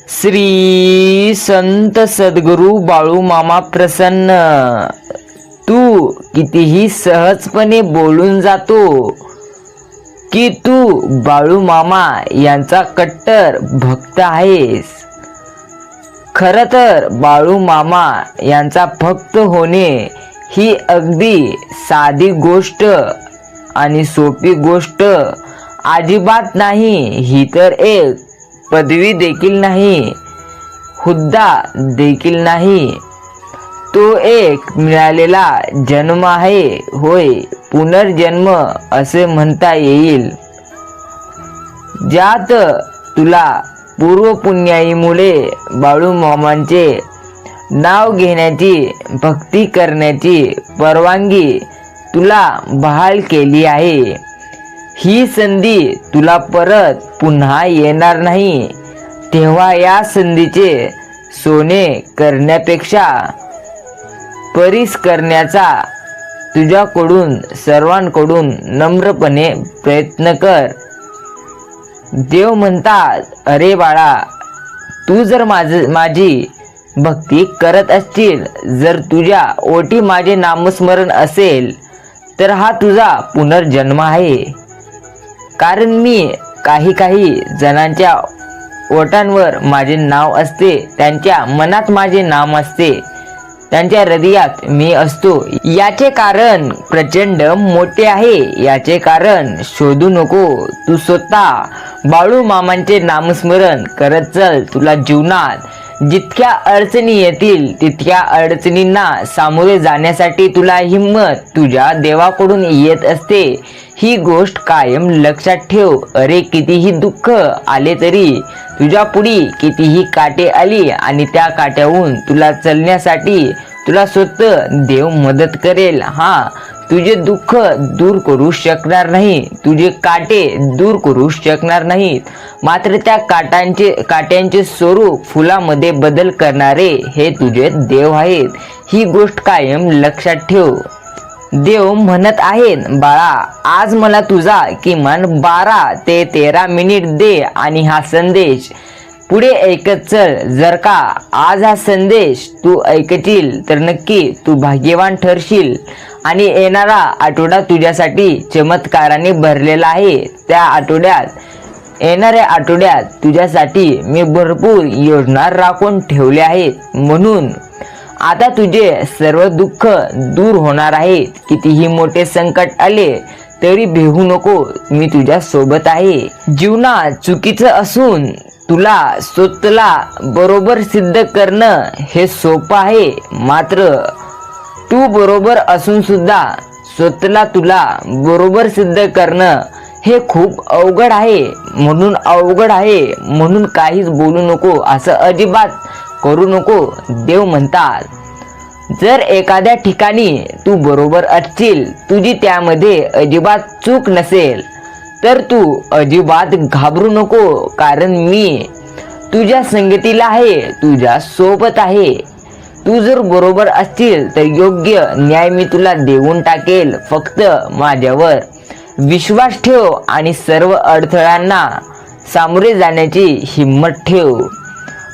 श्री संत सद्गुरू बाळू मामा प्रसन्न। तू कितीही सहजपणे बोलून जातो की तू बाळू मामा यांचा कट्टर भक्त आहेस। खरं तर बाळू मामा यांचा भक्त होणे ही अगदी साधी गोष्ट आणि सोपी गोष्ट अजिबात नाही। ही तर एक पदवी देखील नाही, हुद्दा देखील नाही, तो एक मिळालेला जन्म आहे। होय, पुनर्जन्म असे म्हणता येईल, ज्यात तुला पूर्व पुण्याईमुळे बाळू मामांचे नाव घेण्याची, भक्ती करण्याची परवानगी तुला बहाल केली आहे। ही संधी तुला परत पुन्हा येणार नाही, तेव्हा या संधीचे सोने करण्यापेक्षा परीस करण्याचा तुझ्याकडून सर्वांकडून नम्रपणे प्रयत्न कर। देव म्हणतात, अरे बाळा, तू जर माझी भक्ती करत असशील, जर तुझ्या ओटी माझे नामस्मरण असेल, तर हा तुझा पुनर्जन्म आहे। कारण मी काही जणांच्या ओठांवर माझे नाव असते, त्यांच्या मनात माझे नाम असते, त्यांच्या हृदयात मी असतो। याचे कारण प्रचंड मोठे आहे। याचे कारण शोधू नको, तू स्वतः बाळू मामांचे नामस्मरण करत चल। तुला जीवनात जितक्या अडचणी येतील तितक्या अडचणींना सामोरे जाण्यासाठी तुला हिंमत तुझ्या देवाकडून येत असते। ही गोष्ट कायम लक्षात ठेव। अरे, कितीही दुःख आले तरी, तुझ्या पुढे कितीही काटे आली आणि त्या काट्याहून तुला चलण्यासाठी तुला स्वतः देव मदत करेल। तुझे दुःख दूर करू शकणार नाही, तुझे काटे दूर करू शकणार नाहीत, मात्र त्या काट्यांचे स्वरूप फुलामध्ये बदल करणारे हे तुझे देव आहेत। ही गोष्ट कायम लक्षात ठेव। देव म्हणत आहेत, बाळा, आज मला तुझा किमान 12 ते 13 मिनिट दे आणि हा संदेश पुढे ऐकत चल। जर का आज हा संदेश तू ऐकशील तर नक्की तू भाग्यवान ठरशील आणि येणारा आठवडा तुझ्यासाठी चमत्काराने भरलेला आहे। येणाऱ्या आठवड्यात तुझ्यासाठी मी भरपूर योजना राखून ठेवल्या आहेत, म्हणून आता तुझे सर्व दुःख दूर होणार आहे। कितीही मोठे संकट आले तरी भिवू नको, मी तुझ्या सोबत आहे। जीवनात चुकीचं असून तुला स्वतःला बरोबर सिद्ध करणं हे सोपं आहे, मात्र तू बरोबर असून सुद्धा स्वतःला तुला बरोबर सिद्ध करणं हे खूप अवघड आहे। म्हणून काहीच बोलू नको, असं अजिबात करू नको। देव म्हणतात, जर एखाद्या ठिकाणी तू बरोबर असशील, तुझी त्यामध्ये अजिबात चूक नसेल, तर तू अजिबात घाबरू नको, कारण मी तुझ्या संगतीला आहे, तुझ्या सोबत आहे। तू जर बरोबर असशील तर योग्य न्याय मी तुला देऊन टाकेल। फक्त माझ्यावर विश्वास ठेव आणि सर्व अडथळ्यांना सामोरे जाण्याची हिंमत ठेव।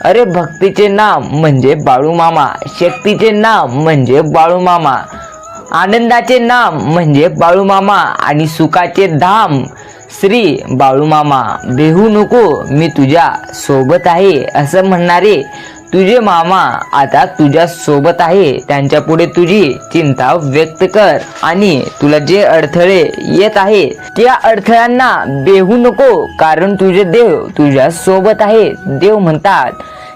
अरे, भक्तीचे नाम म्हणजे बाळू मामा, शक्तीचे नाम म्हणजे बाळू मामा, आनंदाचे नाम म्हणजे बाळू मामा आणि सुखाचे धाम श्री बाळू मामा। भेऊ नको, मी तुझ्या सोबत आहे असं म्हणणारे तुझे मामा आता तुझ्या सोबत आहे। त्यांच्या पुढे तुझी चिंता व्यक्त कर आणि तुला जे अडथळे येत आहे त्या अडथळ्यांना भेऊ नको, कारण तुझे देव तुझ्या सोबत आहे। देव म्हणतात,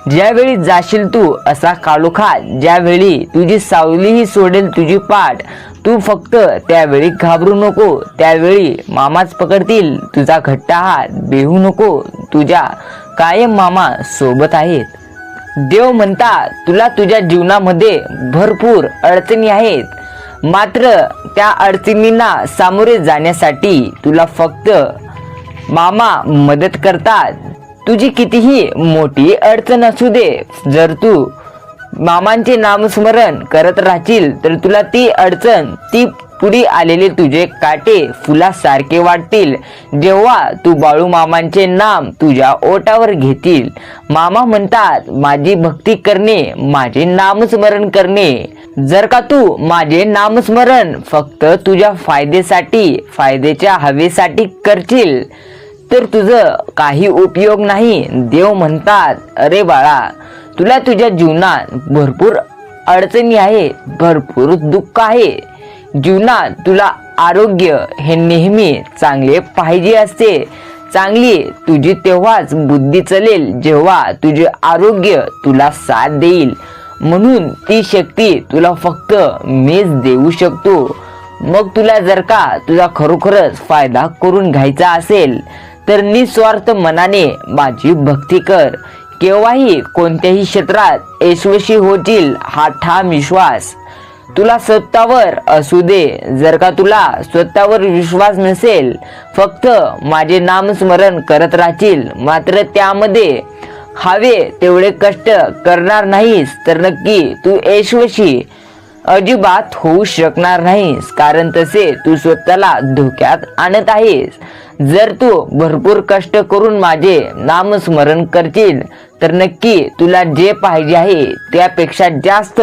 ज्यावेळी जाशील तू असा काळोखात, ज्यावेळी तुझी सावलीही सोडेल तुझी पाठ, तू फक्त त्यावेळी घाबरू नको, त्यावेळी मामाच पकडतील तुझा घट्ट हात। भेऊ नको, तुझ्या कायम मामा सोबत आहेत। देव म्हणतात, तुला तुझ्या जीवनामध्ये भरपूर अडचणी आहेत, मात्र त्या अडचणींना सामोरे जाण्यासाठी तुला फक्त मामा मदत करतात। तुझी कितीही मोठी अडचण असू दे, जर तू मामांचे नामस्मरण करत राहशील तर तुला ती अडचण ती पुढे आलेले तुझे काटे फुलासारखे वाटतील जेव्हा तू बाळू मामांचे नाम तुझ्या ओठावर घेतील. मामा म्हणतात माझी भक्ती करणे, माझे नामस्मरण करणे. जर का तू माझे नामस्मरण फक्त तुझ्या फायद्यासाठी, फायद्याच्या हवेसाठी करशील तर तुझं काही उपयोग नाही. देव म्हणतात अरे बाळा, तुला तुझ्या जीवनात भरपूर अडचणी आहे, भरपूर दुःख आहे. जीवनात तुला आरोग्य हे नेहमी चांगले पाहिजे असते. चांगली तुझी तेव्हाच बुद्धी चलेल जेव्हा तुझे आरोग्य तुला साथ देईल. म्हणून ती शक्ती तुला फक्त मीच देऊ शकतो. मग तुला जर का तुझा खरोखरच फायदा करून घ्यायचा असेल तर निस्वार्थ मनाने माझी भक्ती कर. केव्हाही कोणत्याही क्षेत्रात यशस्वी होतील हा ठाम विश्वास तुला स्वतःवर असू दे. जर का तुला स्वतःवर विश्वास नसेल, फक्त माझे नामस्मरण करत राहशील मात्र त्यामध्ये हवे तेवढे कष्ट करणार नाहीस तर नक्की तू यशस्वी अजिबात होऊ शकणार नाहीस. कारण तसे तू स्वतःला धोक्यात आणत आहेस. जर तू भरपूर कष्ट करून माझे नामस्मरण करशील तर नक्की तुला जे पाहिजे आहे त्यापेक्षा जास्त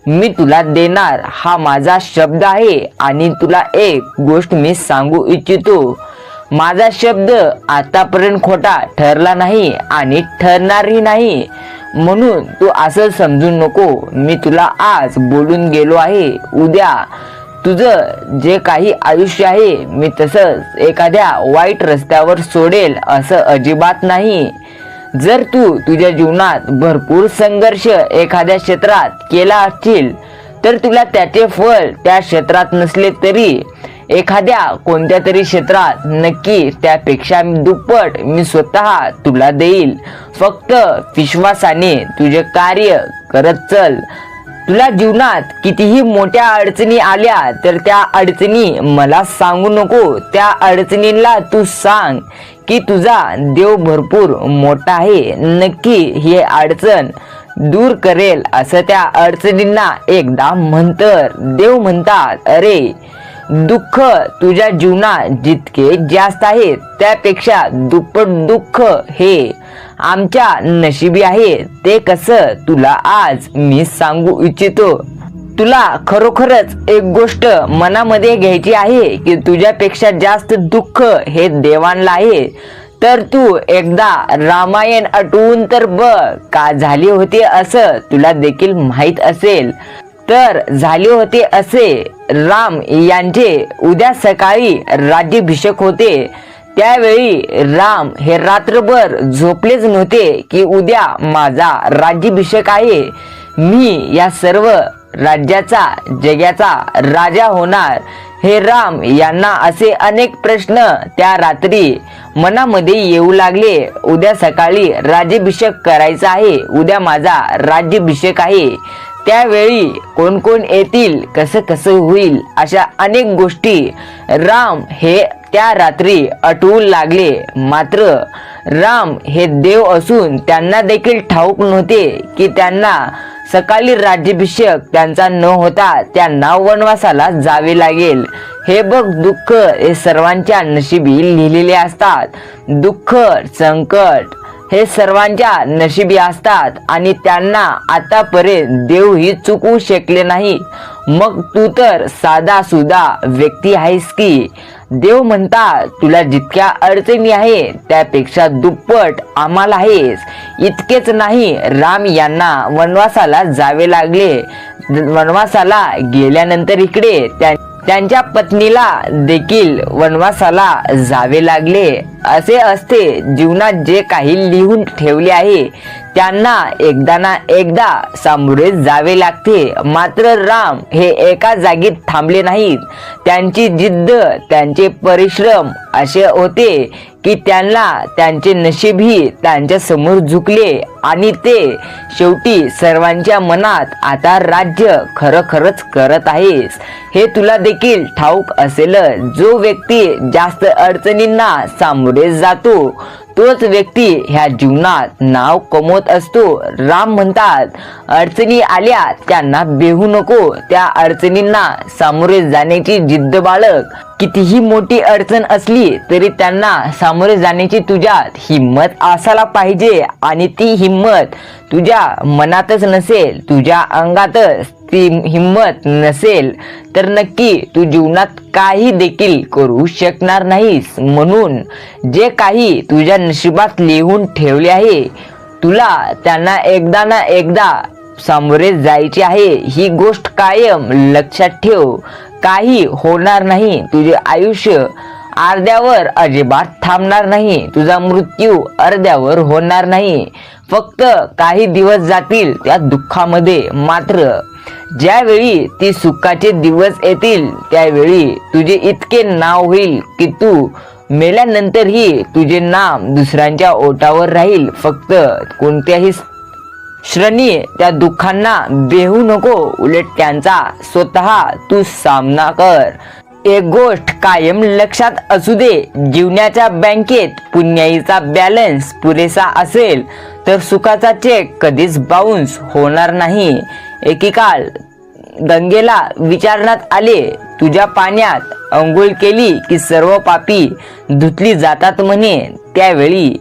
मी तुला देणार हा माझा शब्द आहे. आणि तुला एक गोष्ट मी सांगू इच्छितो, माझा शब्द आतापर्यंत खोटा ठरला नाही आणि ठरणारही नाही. म्हणून तू असं समजू नको मी तुला आज बोलून गेलो आहे, उद्या तुझं जे काही आयुष्य आहे मी तसंच एखाद्या वाईट रस्त्यावर सोडेल असं अजिबात नाही. जर तू तुझ्या जीवनात भरपूर संघर्ष एखाद्या क्षेत्रात केला असशील तर तुला त्याचे फळ त्या क्षेत्रात नसले तरी एखाद्या कोणत्या तरी क्षेत्रात नक्की त्यापेक्षा दुप्पट मी स्वतः तुला देईल. फक्त विश्वासाने तुझे कार्य करत चल. तुला जीवनात कितीही मोठ्या अडचणी आल्या तर त्या अडचणी मला सांगू नको. त्या अडचणींना तू सांग की तुझा देव भरपूर मोठा आहे, नक्की ही अडचण दूर करेल असं त्या अडचणींना एकदा म्हणतर. देव म्हणतात अरे दुःख तुझ्या जीवनात जितके जास्त आहे त्यापेक्षा दुप्पट दुःख हे आमच्या नशिबी आहे. ते कसं तुला आज मी सांगू इच्छितो. तुला खरोखरच एक गोष्ट मनामध्ये घ्यायची आहे की तुझ्यापेक्षा जास्त दुःख हे देवांना आहे. तर तू एकदा रामायण आठवून तर बघ का झाले होते असं तुला देखील माहित असेल. तर झाले होते असे, राम यांचे उद्या सकाळी राज्याभिषेक होते. त्यावेळी राम हे रात्रभर झोपलेच नव्हते की उद्या माझा राज्याभिषेक आहे, मी या सर्व राज्याचा जगाचा राजा होणार. हे राम यांना असे अनेक प्रश्न त्या रात्री मनामध्ये येऊ लागले. उद्या सकाळी राज्याभिषेक करायचा आहे, उद्या माझा राज्याभिषेक आहे. त्यावेळी कोण कोण येतील, कसं कसं होईल, अशा अनेक गोष्टी राम हे त्या रात्री आठवू लागले. मात्र राम हे देव असून त्यांना देखील ठाऊक नव्हते की त्यांना सकाळी राज्याभिषेक त्यांचा न होता त्यांना वनवासाला जावे लागेल. हे बघ, दुःख हे सर्वांच्या नशिबी लिहिलेले असतात. दुःख संकट हे सर्वांच्या नशिबी असतात आणि त्यांना आतापर्यंत देवही चुकवू शकले नाही. मग तू तर साधा सुधा व्यक्ती आहेस की. देव म्हणतात तुला जितक्या अडचणी आहे त्यापेक्षा दुप्पट आम्हाला आहेस. इतकेच नाही, राम यांना वनवासाला जावे लागले. वनवासाला गेल्यानंतर इकडे त्यांच्या पत्नीला देखील वनवासाला जावे लागले. असे असते जीवनात, जे काही लिहून ठेवले आहे त्यांना एकदा ना एकदा सामोरे जावे लागते. मात्र राम हे एका जागी थांबले नाहीत. त्यांची जिद्द, त्यांचे परिश्रम असे होते की त्यांना त्यांचे नशीबही त्यांच्या समोर झुकले आणि ते शेवटी सर्वांच्या मनात आता राज्य खरंच करत आहेस. हे तुला देखील ठाऊक असेल. जो व्यक्ती जास्त अडचणींना सामोरे जातो तोच व्यक्ती ह्या जीवनात नाव कमवत असतो. राम म्हणतात, अडचणी आल्या त्यांना बेहू नको, त्या अडचणींना सामोरे जाण्याची जिद्द बाळग. कितीही मोठी अडचण असली तरी त्यांना सामोरे जाण्याची तुझ्यात हिंमत असायला पाहिजे. आणि ती हिंमत तुझ्या मनातच नसेल, तुझ्या अंगातच ती हिंमत नसेल तर नक्की तू जीवनात काही देखील करू शकणार नाहीस. म्हणून जे काही तुझ्या नशिबात लिहून ठेवले आहे तुला त्यांना एकदा ना एकदा सामोरे जायचे आहे. ही गोष्ट कायम लक्षात ठेव. काही होणार नाही. तुझे आयुष्य अर्ध्यावर अजिबात थांबणार नाही. तुझा मृत्यू अर्ध्यावर होणार नाही. फक्त काही दिवस जातील त्या दुःखामध्ये. मात्र ज्यावेळी ती सुखाचे दिवस येतील त्यावेळी तुझे इतके नाव होईल की तू मेल्यानंतरही तुझे नाम दुसऱ्यांच्या ओठावर राहील. फक्त कोणत्याही क्षणी त्या दुःखांना बेहू नको, उलट त्यांचा स्वतः तू सामना कर. एक गोष्ट कायम लक्षात असू दे, जीवनाच्या बँकेत पुण्याईचा बॅलन्स पुरेसा असेल तर सुखाचा चेक कधीच बाउन्स होणार नाही. एकेकाळ गंगेला विचारण्यात आले, तुझ्या पाण्यात अंघोळ केली की सर्व पापी धुतली जातात म्हणे. त्यावेळी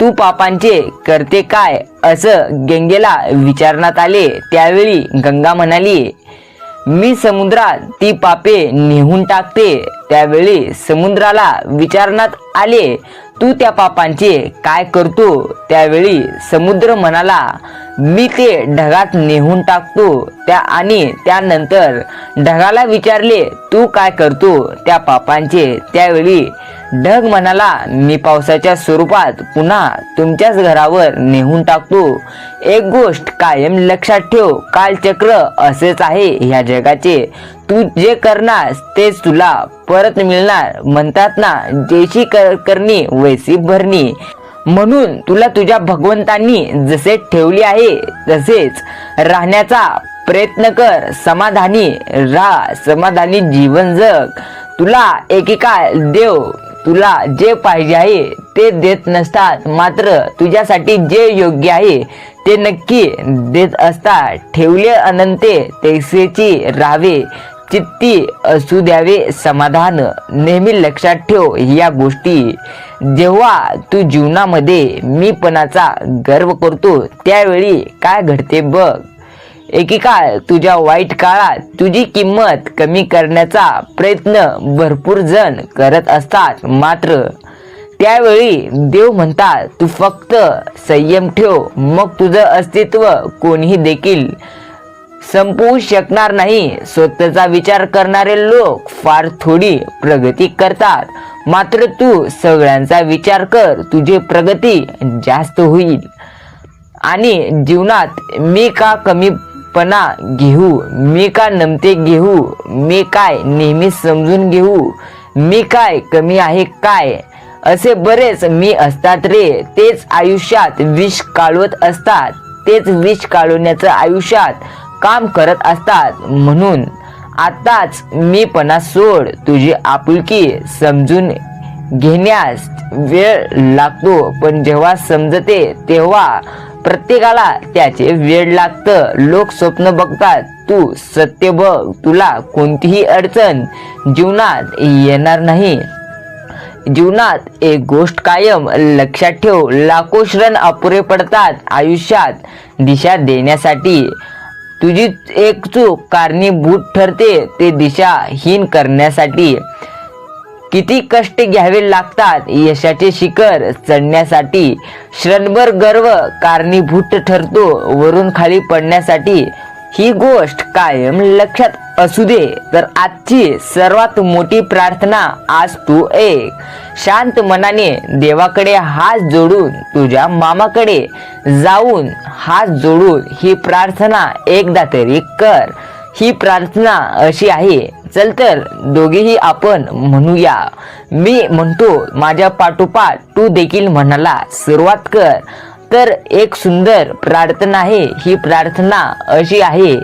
तू पापांचे करते काय असं गंगेला विचारण्यात आले. त्यावेळी गंगा म्हणाली, मी समुद्रात ती पापे नेहून टाकते. त्यावेळी समुद्राला विचारण्यात आले, तू त्या पापांचे काय करतो. त्यावेळी समुद्र म्हणाला, मी ते ढगात नेहून टाकतो. आणि त्यानंतर ढगाला विचारले, तू काय करतो त्या पापांचे. त्यावेळी ढग म्हणाला, मी पावसाच्या स्वरूपात पुन्हा तुमच्याच घरावर नेहून टाकतो. एक गोष्ट कायम लक्षात ठेव, कालचक्र असेच आहे ह्या जगाचे. तू जे करणार तेच तुला परत मिळणार. म्हणतात ना, जैशी करणी वैसी भरणी. म्हणून तुला तुझ्या भगवंतांनी जसे ठेवले आहे तसेच राहण्याचा प्रयत्न कर. समाधानी राहा, समाधानी जीवन जग. तुला एकेकाळ देव तुला जे पाहिजे आहे ते देत नसतात, मात्र तुझ्यासाठी जे योग्य आहे ते नक्की देत असतात. ठेवले अनंते तैसेची राहावे, चित्ती असू द्यावे समाधान. नेहमी लक्षात ठेव या गोष्टी. जेव्हा तू जीवनामध्ये मीपणाचा गर्व करतो त्यावेळी काय घडते बघ. एकेकाळ तुझ्या वाईट काळात तुझी किंमत कमी करण्याचा प्रयत्न भरपूर जण करत असतात, मात्र त्यावेळी देव म्हणतात, तू फक्त संयम ठेव, मग तुझं अस्तित्व कोणीही देखील संपवू शकणार नाही. स्वतःचा विचार करणारे लोक फार थोडी प्रगती करतात, मात्र तू सगळ्यांचा विचार कर, तुझी प्रगती जास्त होईल. आणि जीवनात मी का कमीपणा घेऊ, मी का नमते घेऊ, मी काय नेहमी समजून घेऊ, मी काय कमी आहे काय, असे बरेच मी असतात रे. तेच आयुष्यात विष काढवत असतात, तेच विष काढवण्याचं आयुष्यात काम करत असतात. म्हणून आताच मीपणा सोड. तुझी आपुलकी समजून घेण्यास वेळ लागतो, पण जेव्हा समजते तेव्हा प्रत्येकाला त्याचे वेळ लागतं. लोक स्वप्न बघतात, तू सत्य बघ. तुला कोणतीही अडचण जीवनात येणार नाही. जीवनात एक गोष्ट कायम लक्षात ठेव, लाखो क्षण अपुरे पडतात आयुष्यात दिशा देण्यासाठी. तुझी एक चूक कारणीभूत ठरते ते दिशाहीन करण्यासाठी. किती कष्ट घ्यावे लागतात यशाचे शिखर चढण्यासाठी. क्षणभर गर्व कारणीभूत ठरतो वरून खाली पडण्यासाठी. ही गोष्ट कायम लक्षात असू दे. तर आजची सर्वात मोठी प्रार्थना आज तू एक शांत मनाने देवाकडे हात जोडून, तुझ्या मामाकडे जाऊन हात जोडून ही प्रार्थना एकदा तरी कर. ही प्रार्थना अशी आहे, चल तर दोघेही आपण म्हणूया. मी म्हणतो माझ्या पाठोपाठ तू देखील म्हणायला सुरुवात कर. तर एक सुंदर प्रार्थना आहे. ही प्रार्थना अशी आहे,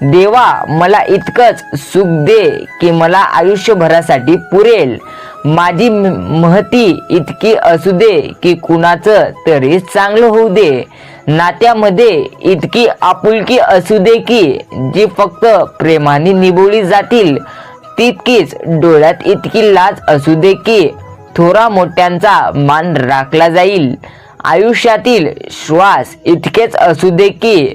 देवा मला इतकंच सुख दे की मला आयुष्यभरासाठी पुरेल. माझी महती इतकी असू दे की कुणाचं तरी चांगलं होऊ दे, नात्यामध्ये इतकी आपुलकी असू दे की जी फक्त प्रेमाने निभवली जातील, तितकीच डोळ्यात इतकी लाज असू दे की थोरा मोठ्यांचा मान राखला जाईल, आयुष्यातील श्वास इतकेच असू दे की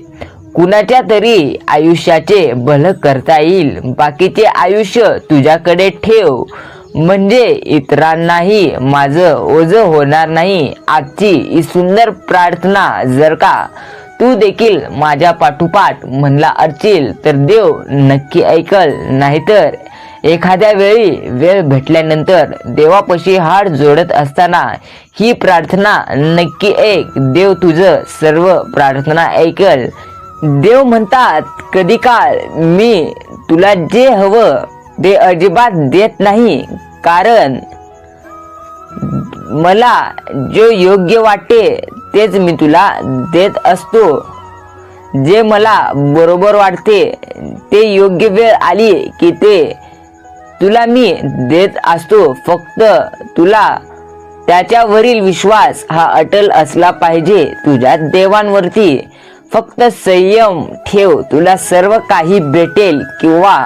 कुणाच्या तरी आयुष्याचे भलं करता येईल, बाकीचे आयुष्य तुझ्याकडे ठेव, म्हणजे इतरांनाही माझं ओझं होणार नाही. आजची ही सुंदर प्रार्थना जर का तू देखील माझ्या पाठोपाठ म्हणला असशील तर देव नक्की ऐकल. नाहीतर एखाद्या वेळी वेळ भेटल्यानंतर देवापाशी हात जोडत असताना ही प्रार्थना नक्की ऐक. देव तुझं सर्व प्रार्थना ऐकल. देव म्हणतात, कधी काळ मी तुला जे हवं ते अजिबात देत नाही, कारण मला जो योग्य वाटते तेच मी तुला देत असतो. जे मला बरोबर वाटते ते योग्य वेळ आली की ते तुला मी देत असतो. फक्त तुला त्याच्यावरील विश्वास हा अटल असला पाहिजे. तुझ्या देवांवरती फक्त संयम ठेव. तुला सर्व काही भेटेल किंवा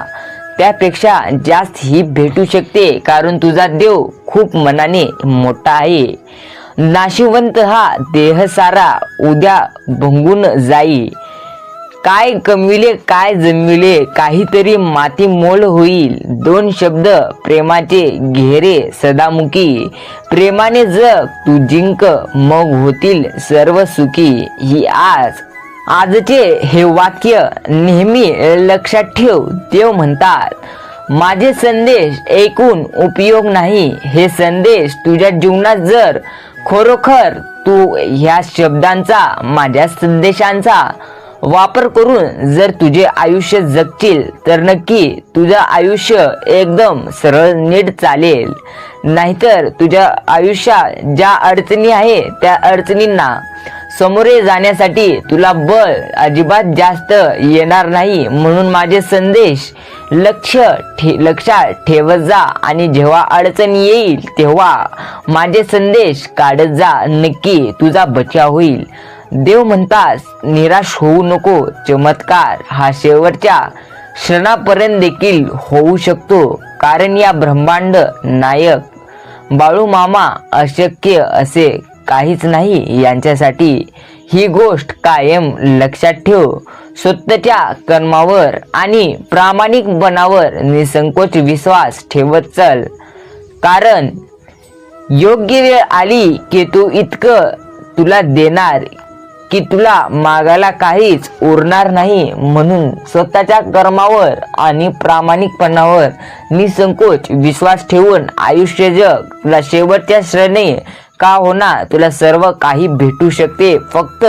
त्यापेक्षा जास्त ही भेटू शकते, कारण तुझा देव खूप मनाने मोठा आहे. नाशिवंत हा देह सारा उद्या भंगून जाई. काय कमविले काय जमविले काहीतरी माती मोल होईल. दोन शब्द प्रेमाचे घेरे सदामुखी. प्रेमाने जग तू जिंक मग होतील सर्व सुखी. ही आजचे हे वाक्य नेहमी लक्षात ठेव. देव म्हणतात, माझे संदेश ऐकून उपयोग नाही. हे संदेश तुझ्या जीवनात जर खरोखर तू ह्या शब्दांचा, माझ्या संदेशांचा वापर करून जर तुझे आयुष्य जगशील तर नक्की तुझं आयुष्य एकदम सरळ नीट चालेल. नाहीतर तुझ्या आयुष्यात ज्या अडचणी आहे त्या अडचणींना समोरे जाण्यासाठी तुला बळ अजिबात जास्त येणार नाही. म्हणून माझे संदेश लक्षात ठेवत जा आणि जेव्हा अडचण येईल तेव्हा माझे संदेश काढत जा. नक्की तुझा बचाव होईल. देव म्हणतात, निराश होऊ नको. चमत्कार हा शेवटच्या क्षणापर्यंत देखील होऊ शकतो, कारण या ब्रह्मांड नायक बाळूमामा अशक्य असे काहीच नाही यांच्यासाठी. ही गोष्ट कायम लक्षात ठेव. स्वतःच्या कर्मावर आणि प्रामाणिकपणावर निसंकोच विश्वास ठेवत चल, कारण योग्य वेळ आली की तू इतकं तुला देणार की तुला मागायला काहीच उरणार नाही. म्हणून स्वतःच्या कर्मावर आणि प्रामाणिकपणावर निसंकोच विश्वास ठेवून आयुष्य जग. तुला शेवटच्या क्षणी का होणार तुला सर्व काही भेटू शकते. फक्त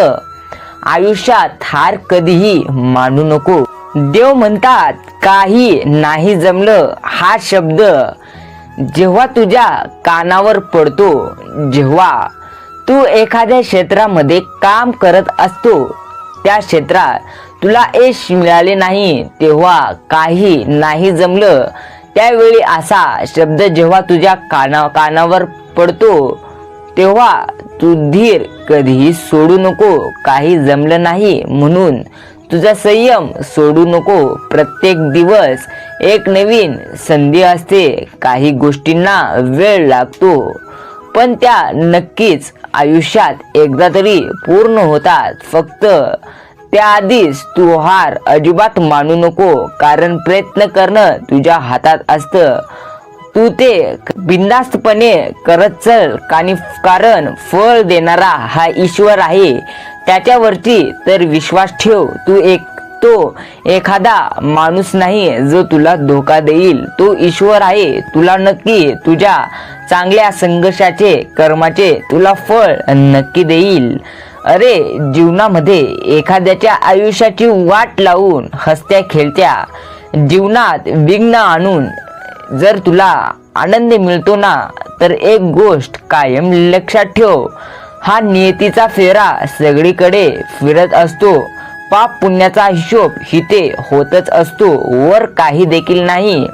आयुष्यात हार कधीही मानू नको. देव म्हणतात, काही नाही जमलं हा शब्द जेव्हा तुझ्या कानावर पडतो, जेव्हा तू एखाद्या क्षेत्रामध्ये काम करत असतो, त्या क्षेत्रात तुला यश मिळाले नाही, तेव्हा काही नाही जमलं, त्यावेळी असा शब्द जेव्हा तुझ्या कानावर पडतो तेव्हा तू धीर कधीही सोडू नको. काही जमलं नाही म्हणून तुझा संयम सोडू नको. प्रत्येक दिवस एक नवीन संधी असते. काही गोष्टींना वेळ लागतो, पण त्या नक्कीच आयुष्यात एकदा तरी पूर्ण होतात. फक्त त्याआधीच तू हार अजिबात मानू नको, कारण प्रयत्न करणं तुझ्या हातात असतं. तू ते बिनधास्तपणे करत चल, कारण फळ देणारा हा ईश्वर आहे. त्याच्यावरती तर विश्वास ठेव. तो एखादा माणूस नाही जो तुला धोका देईल. तो ईश्वर आहे. तुला नक्की तुझ्या चांगल्या संघर्षाचे कर्माचे तुला फळ नक्की देईल. अरे, जीवनामध्ये एखाद्याच्या आयुष्याची वाट लावून हसत्या खेळत्या जीवनात विघ्न आणून जर तुला आनंद मिळतो ना, तर एक गोष्ट कायम लक्षात ठेव. हा नियतीचा फेरा सगळीकडे फिरत असतो. पाप पुण्याचा हिशोब हिते होतच असतो. वर काही देखील नाही.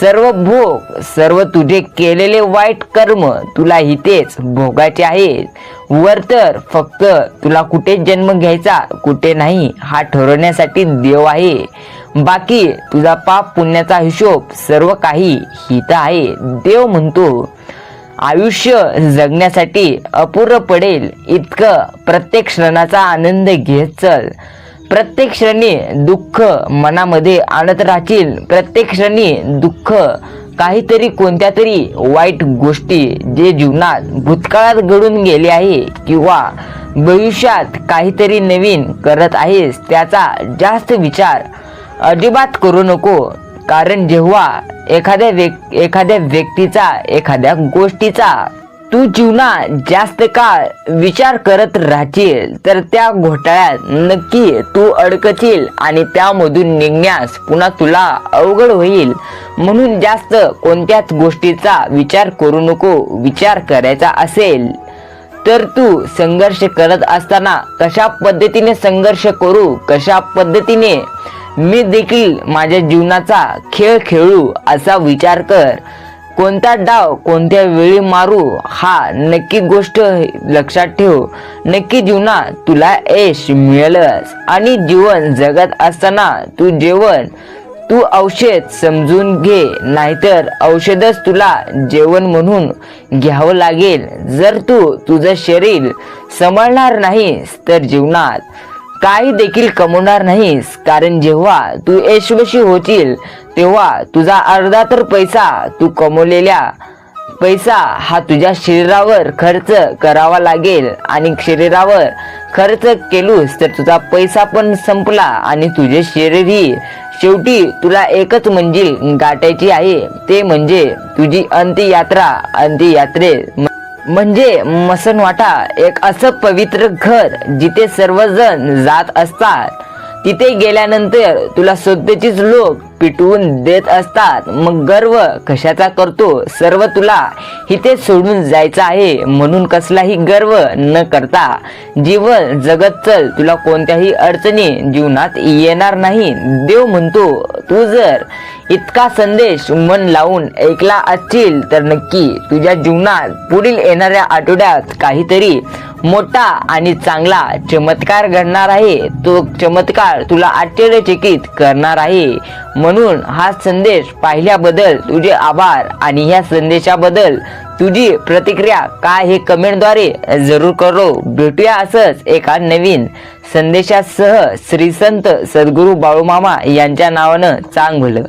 सर्व भोग, सर्व तुझे केलेले वाईट कर्म तुला इथेच भोगायचे आहेत। वर तर फक्त तुला कुठे जन्म घ्यायचा कुठे नाही हा ठरवण्यासाठी देव आहे। बाकी तुझा पाप पुण्याचा हिशोब सर्व काही हित आहे। देव म्हणतो आयुष्य जगण्यासाठी अपूर्ण पडेल इतकं प्रत्येक क्षणाचा आनंद घेत चल। प्रत्येक क्षणी दुःख मनामध्ये आणत राहशील, प्रत्येक क्षणी दुःख काहीतरी कोणत्या तरी वाईट गोष्टी जे जीवनात भूतकाळात घडून गेले आहे किंवा भविष्यात काहीतरी नवीन करत आहेस त्याचा जास्त विचार अजिबात करू नको। कारण जेव्हा एखाद्या व्यक्तीचा एखाद्या गोष्टीचा तू जीवनात जास्त काळ विचार करत राहशील तर त्या घोटाळ्यात नक्की तू अडकशील आणि त्यामधून निघण्यास पुन्हा तुला अवघड होईल। म्हणून जास्त कोणत्याच गोष्टीचा विचार करू नको। विचार करायचा असेल तर तू संघर्ष करत असताना कशा पद्धतीने संघर्ष करू, कशा पद्धतीने मी देखील माझ्या जीवनाचा खेळ खेळू असा विचार कर। कोणता डाव कोणत्या वेळी मारू हा नक्की गोष्ट लक्षात ठेव। नक्की जीवनात तुला यश मिळेलच। आणि जीवन जगत असताना तू औषध समजून घे, नाहीतर औषधच तुला जेवण म्हणून घ्यावं लागेल। जर तू तुझं शरीर सांभाळणार नाहीस तर जीवनात काही देखील कमवणार नाहीस। कारण जेव्हा तू यशस्वी होशील तेव्हा तुझा अर्धा तर पैसा तू कमवलेला पैसा हा तुझ्या शरीरावर खर्च करावा लागेल। आणि शरीरावर खर्च केलूस तर तुझा पैसा पण संपला आणि तुझे शरीरही शेवटी तुला एकच मंजिल गाठायची आहे, ते म्हणजे तुझी अंत्ययात्रा। अंत्ययात्रेत म्हणजे मसनवाटा एक असं पवित्र घर जिथे सर्वजण जात असतात। तिथे गेल्यानंतर तुला स्वतःचीच लोक पिटवून देत असतात। मग गर्व कशाचा करतो? सर्व तुला इथे सोडून जायचं आहे म्हणून कसलाही गर्व न करता जीवन जगत चल। तुला कोणत्याही अडचणी जीवनात येणार नाही। देव म्हणतो तू जर इतका संदेश मन लावून ऐकला असशील तर नक्की तुझ्या जीवनात पुढील येणाऱ्या आठवड्यात काहीतरी मोठा आणि चांगला चमत्कार घडणार आहे। तो चमत्कार तुला आश्चर्यचकित करणार आहे। म्हणून हा संदेश पाहिल्याबद्दल तुझे आभार आणि ह्या संदेशाबद्दल तुझी प्रतिक्रिया काय हे कमेंटद्वारे जरूर करो। भेटूया असंच एका नवीन संदेशासह। श्री संत सद्गुरू बाळूमामा यांच्या नावानं चांग भलं।